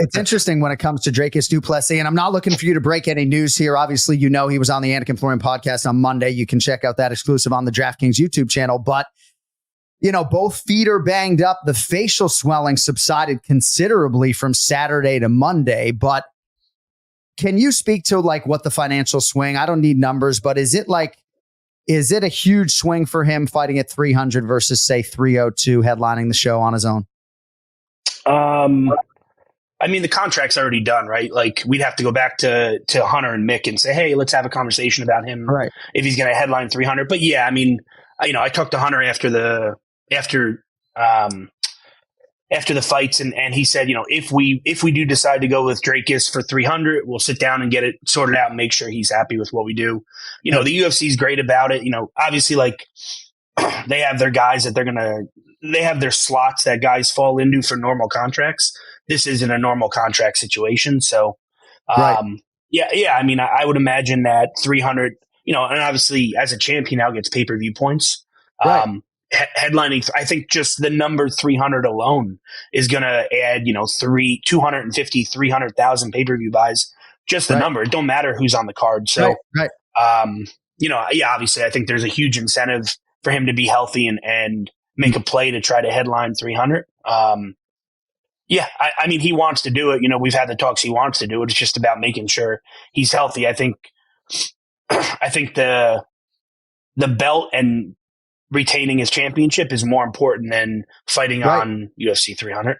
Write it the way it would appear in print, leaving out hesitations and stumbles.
It's interesting when it comes to Dricus Du Plessis, and I'm not looking for you to break any news here. Obviously, you know he was on the Anik Florian podcast on Monday. You can check out that exclusive on the DraftKings YouTube channel. But, you know, both feet are banged up. The facial swelling subsided considerably from Saturday to Monday. But can you speak to like what the financial swing? I don't need numbers, but is it a huge swing for him fighting at 300 versus say 302 headlining the show on his own? I mean, the contract's already done, right? Like, we'd have to go back to Hunter and Mick and say, hey, let's have a conversation about him if he's going to headline 300. But yeah, I mean, I talked to Hunter after the fights, and he said, if we do decide to go with Dricus for 300, we'll sit down and get it sorted out and make sure he's happy with what we do. The UFC is great about it. Obviously, like, they have their guys that they have their slots that guys fall into for normal contracts. This isn't a normal contract situation. So, yeah. I mean, I would imagine that 300, and obviously as a champion now gets pay-per-view points. Right. Headlining, I think just the number 300 alone is going to add, 250, 300,000 pay-per-view buys. Just the number. It don't matter who's on the card. So, obviously I think there's a huge incentive for him to be healthy and make a play to try to headline 300. I mean, he wants to do it. We've had the talks. He wants to do it. It's just about making sure he's healthy. I think the belt and retaining his championship is more important than fighting on UFC 300.